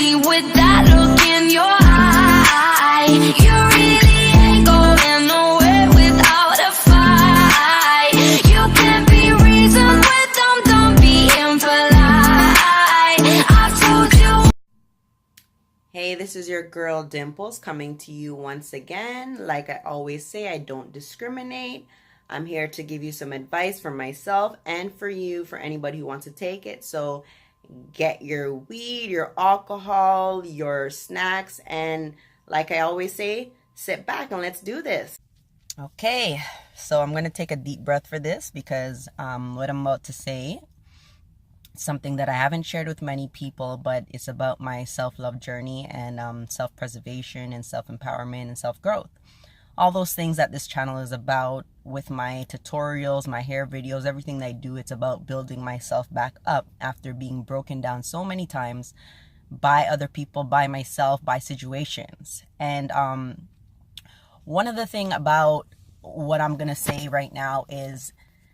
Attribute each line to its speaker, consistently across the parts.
Speaker 1: me with that look in your eye. You really ain't going nowhere without a fight. You can't be reasoned with, don't be impolite. I've told you.
Speaker 2: Hey, this is your girl Dimples coming to you once again. Like I always say, I don't discriminate. I'm here to give you some advice for myself and for you, for anybody who wants to take it. So get your weed, your alcohol, your snacks, and like I always say, sit back and let's do this. Okay, so I'm going to take a deep breath for this because what I'm about to say is something that I haven't shared with many people, but it's about my self-love journey and self-preservation and self-empowerment and self-growth. All those things that this channel is about with my tutorials, my hair videos, everything that I do, it's about building myself back up after being broken down so many times by other people, by myself, by situations. And one of the thing about what I'm going to say right now is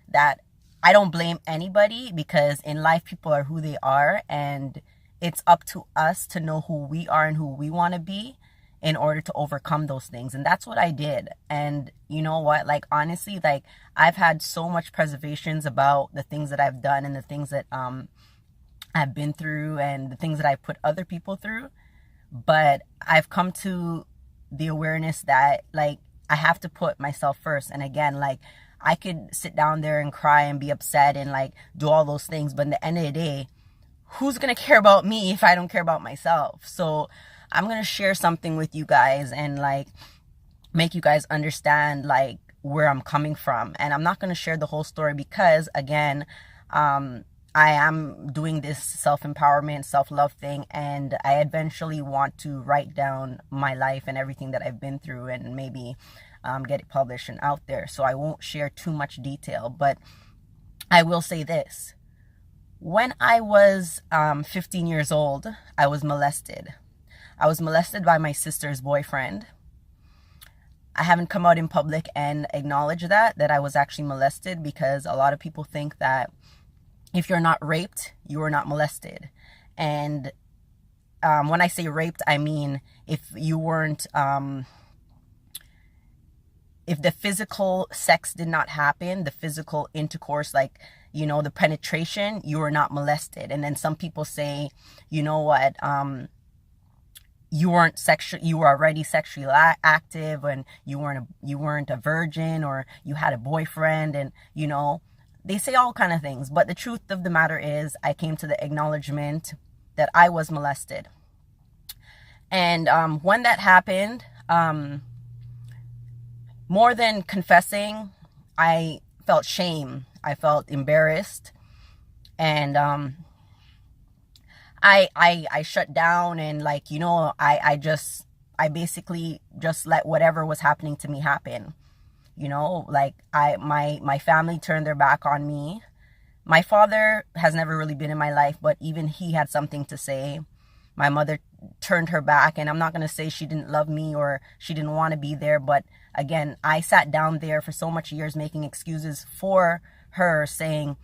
Speaker 2: that I don't blame anybody, because in life people are who they are, and it's up to us to know who we are and who we want to be in order to overcome those things. And that's what I did. And you know what, like honestly, like I've had so much preservations about the things that I've done and the things that I've been through and the things that I've put other people through. But I've come to the awareness that like I have to put myself first. And again, like I could sit down there and cry and be upset and like do all those things, but in the end of the day, who's gonna care about me if I don't care about myself? So I'm going to share something with you guys and like make you guys understand like where I'm coming from. And I'm not going to share the whole story because again, I am doing this self-empowerment, self-love thing, and I eventually want to write down my life and everything that I've been through and maybe get it published and out there. So I won't share too much detail, but I will say this. When I was 15 years old, I was molested. I was molested by my sister's boyfriend. I haven't come out in public and acknowledged that I was actually molested, because a lot of people think that if you're not raped, you are not molested. And when I say raped, I mean if you weren't, if the physical sex did not happen, the physical intercourse, like, you know, the penetration, you were not molested. And then some people say, you know what, you were already sexually active, and you weren't a virgin, or you had a boyfriend, and you know, they say all kind of things. But the truth of the matter is, I came to the acknowledgement that I was molested. And when that happened, more than confessing, I felt shame. I felt embarrassed, and I shut down, and like, you know, I basically just let whatever was happening to me happen. You know, like my family turned their back on me. My father has never really been in my life, but even he had something to say. My mother turned her back, and I'm not going to say she didn't love me or she didn't want to be there. But again, I sat down there for so much years making excuses for her, saying,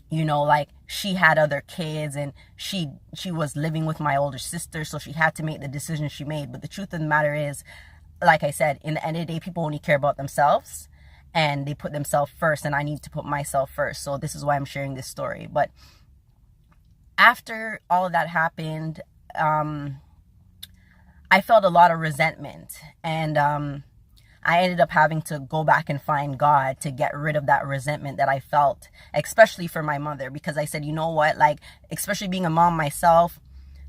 Speaker 2: you know, like she had other kids and she was living with my older sister, so she had to make the decision she made. But the truth of the matter is, like I said, in the end of the day, people only care about themselves and they put themselves first, and I need to put myself first. So this is why I'm sharing this story. But after all of that happened, I felt a lot of resentment, and I ended up having to go back and find God to get rid of that resentment that I felt, especially for my mother, because I said, you know what, like, especially being a mom myself,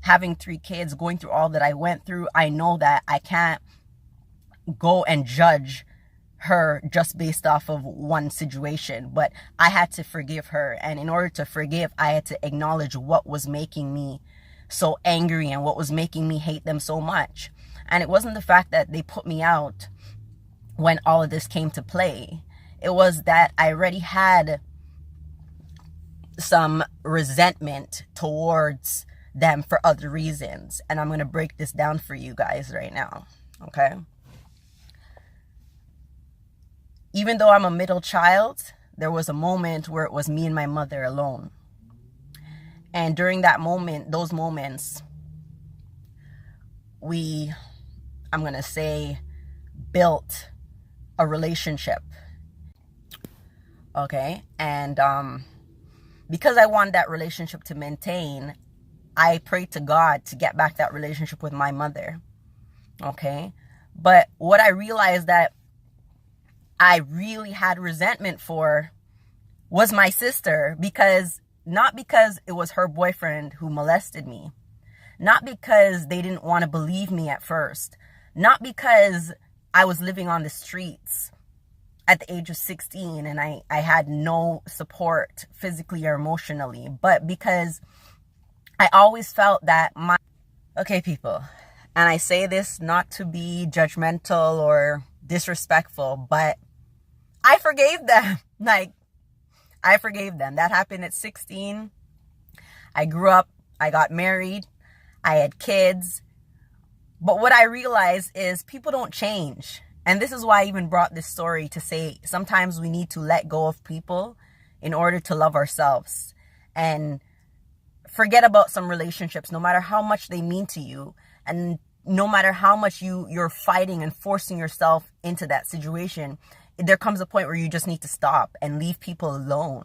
Speaker 2: having 3 kids, going through all that I went through, I know that I can't go and judge her just based off of one situation. But I had to forgive her, and in order to forgive, I had to acknowledge what was making me so angry and what was making me hate them so much. And it wasn't the fact that they put me out when all of this came to play. It was that I already had some resentment towards them for other reasons. And I'm going to break this down for you guys right now. Okay. Even though I'm a middle child, there was a moment where it was me and my mother alone. And during that moment, those moments, I'm going to say, built a relationship. Okay. And because I want that relationship to maintain, I prayed to God to get back that relationship with my mother. Okay. But what I realized that I really had resentment for was my sister, not because it was her boyfriend who molested me, not because they didn't want to believe me at first, not because I was living on the streets at the age of 16 and I had no support physically or emotionally, but because I always felt that okay, people, and I say this not to be judgmental or disrespectful, but I forgave them. I forgave them. That happened at 16. I grew up, I got married, I had kids. But what I realized is people don't change. And this is why I even brought this story to say sometimes we need to let go of people in order to love ourselves. And forget about some relationships, no matter how much they mean to you. And no matter how much you're fighting and forcing yourself into that situation, there comes a point where you just need to stop and leave people alone.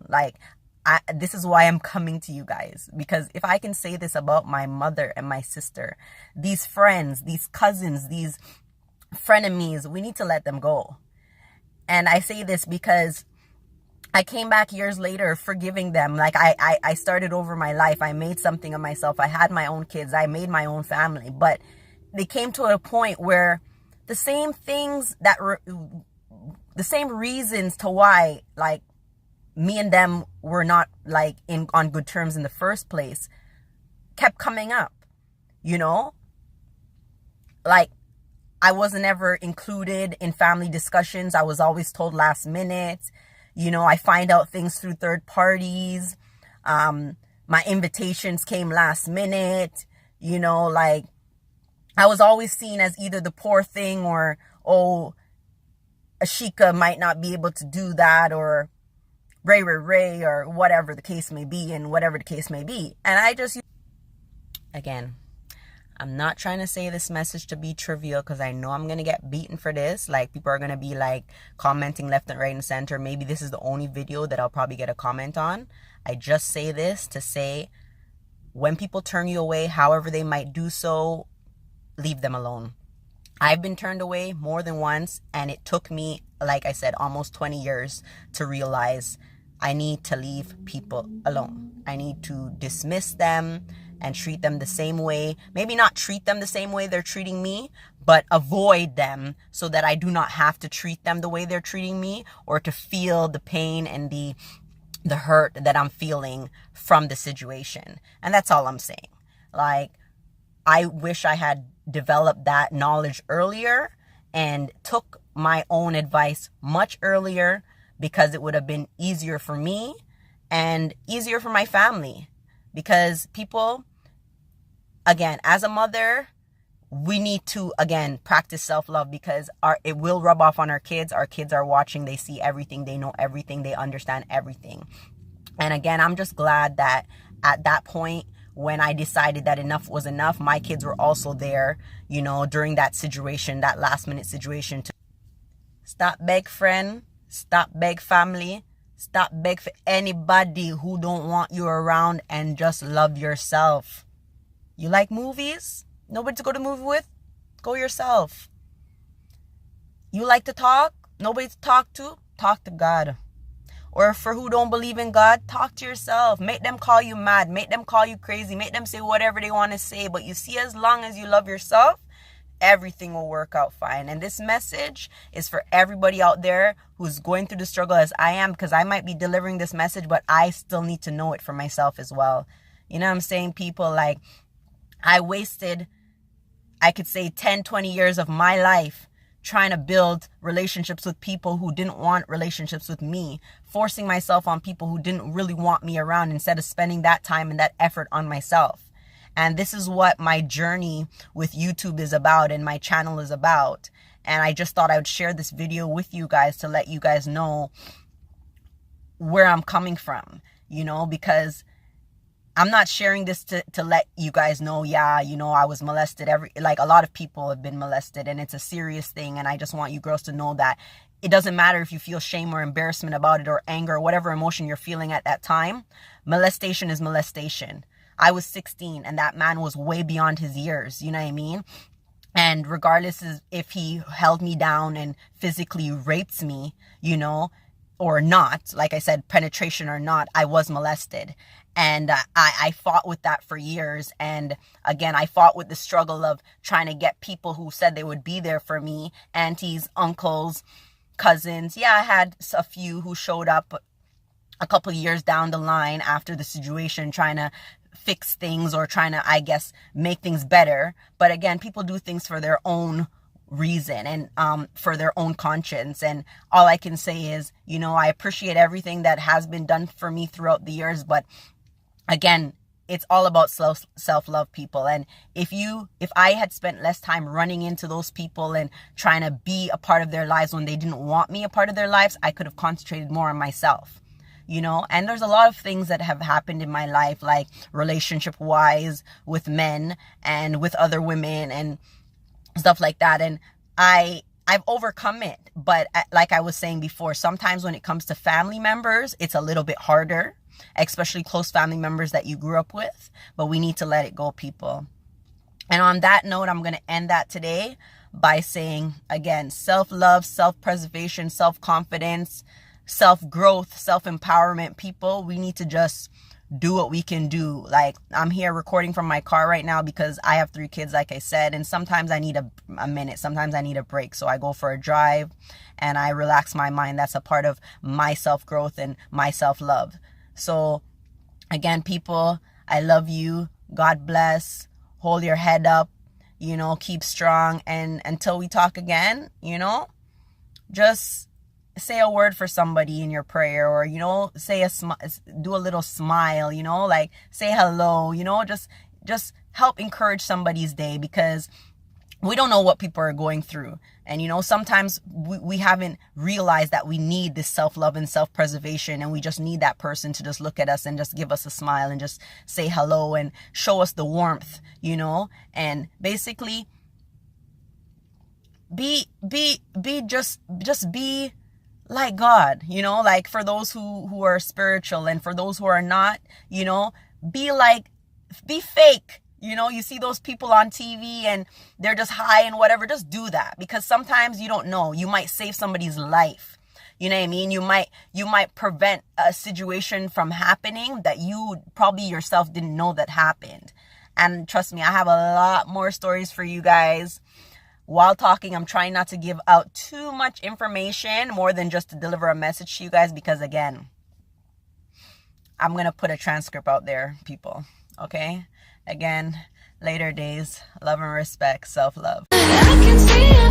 Speaker 2: This is why I'm coming to you guys, because if I can say this about my mother and my sister, these friends, these cousins, these frenemies, we need to let them go. And I say this because I came back years later forgiving them. I started over my life. I made something of myself. I had my own kids. I made my own family. But they came to a point where the same things the same reasons to why, me and them were not, on good terms in the first place, kept coming up, I wasn't ever included in family discussions. I was always told last minute. I find out things through third parties. My invitations came last minute. I was always seen as either the poor thing or, Ashika might not be able to do that, or Ray, or whatever the case may be, and whatever the case may be. And again, I'm not trying to say this message to be trivial, because I know I'm going to get beaten for this. People are going to be commenting left and right and center. Maybe this is the only video that I'll probably get a comment on. I just say this to say, when people turn you away, however they might do so, leave them alone. I've been turned away more than once, and it took me, like I said, almost 20 years to realize I need to leave people alone. I need to dismiss them and treat them the same way. Maybe not treat them the same way they're treating me, but avoid them so that I do not have to treat them the way they're treating me, or to feel the pain and the hurt that I'm feeling from the situation. And that's all I'm saying. I wish I had developed that knowledge earlier and took my own advice much earlier, because it would have been easier for me and easier for my family. Because people, again, as a mother, we need to, again, practice self-love, because it will rub off on our kids. Our kids are watching. They see everything. They know everything. They understand everything. And again, I'm just glad that at that point, when I decided that enough was enough, my kids were also there, during that situation, that last minute situation. To stop beg friend, stop beg family, stop beg for anybody who don't want you around, and just love yourself. You like movies? Nobody to go to movie with? Go yourself. You like to talk? Nobody to talk to? Talk to God. Or for who don't believe in God, talk to yourself. Make them call you mad. Make them call you crazy. Make them say whatever they want to say. But you see, as long as you love yourself, everything will work out fine. And this message is for everybody out there who's going through the struggle as I am, because I might be delivering this message, but I still need to know it for myself as well. You know what I'm saying, people? I wasted, I could say 10, 20 years of my life trying to build relationships with people who didn't want relationships with me, forcing myself on people who didn't really want me around, instead of spending that time and that effort on myself. And this is what my journey with YouTube is about, and my channel is about. And I just thought I would share this video with you guys to let you guys know where I'm coming from, because I'm not sharing this to let you guys know, yeah, you know, I was molested. Like, a lot of people have been molested, and it's a serious thing. And I just want you girls to know that it doesn't matter if you feel shame or embarrassment about it, or anger, or whatever emotion you're feeling at that time. Molestation is molestation. I was 16 and that man was way beyond his years. You know what I mean? And regardless if he held me down and physically raped me, you know, or not, like I said, penetration or not, I was molested. And I fought with that for years. And again, I fought with the struggle of trying to get people who said they would be there for me, aunties, uncles, cousins. Yeah, I had a few who showed up a couple of years down the line after the situation, trying to fix things or trying to, I guess, make things better. But again, people do things for their own reason and for their own conscience. And all I can say is, you know, I appreciate everything that has been done for me throughout the years. But again, it's all about self-love, people. And if I had spent less time running into those people and trying to be a part of their lives when they didn't want me a part of their lives, I could have concentrated more on myself, you know. And there's a lot of things that have happened in my life, like relationship wise with men and with other women and stuff like that. And I've overcome it. But like I was saying before, sometimes when it comes to family members, it's a little bit harder, especially close family members that you grew up with. But we need to let it go, people. And on that note, I'm going to end that today by saying, again, self-love, self-preservation, self-confidence, self-growth, self-empowerment. People, we need to just do what we can do. Like, I'm here recording from my car right now because I have 3 kids, like I said, and sometimes I need a minute, sometimes I need a break. So I go for a drive and I relax my mind. That's a part of my self-growth and my self-love. So again, people, I love you. God bless. Hold your head up, you know, keep strong. And until we talk again, you know, just say a word for somebody in your prayer, or, you know, do a little smile, you know, like say hello, you know, just help encourage somebody's day, because we don't know what people are going through. And, you know, sometimes we haven't realized that we need this self-love and self-preservation, and we just need that person to just look at us and just give us a smile and just say hello and show us the warmth, you know. And basically just be like God, you know, like for those who are spiritual, and for those who are not, you know, be fake. You know, you see those people on TV and they're just high and whatever. Just do that, because sometimes you don't know. You might save somebody's life. You know what I mean? You might prevent a situation from happening that you probably yourself didn't know that happened. And trust me, I have a lot more stories for you guys. While talking, I'm trying not to give out too much information, more than just to deliver a message to you guys, because again, I'm going to put a transcript out there, people. Okay? Again, later days, love and respect, self-love.
Speaker 1: I can see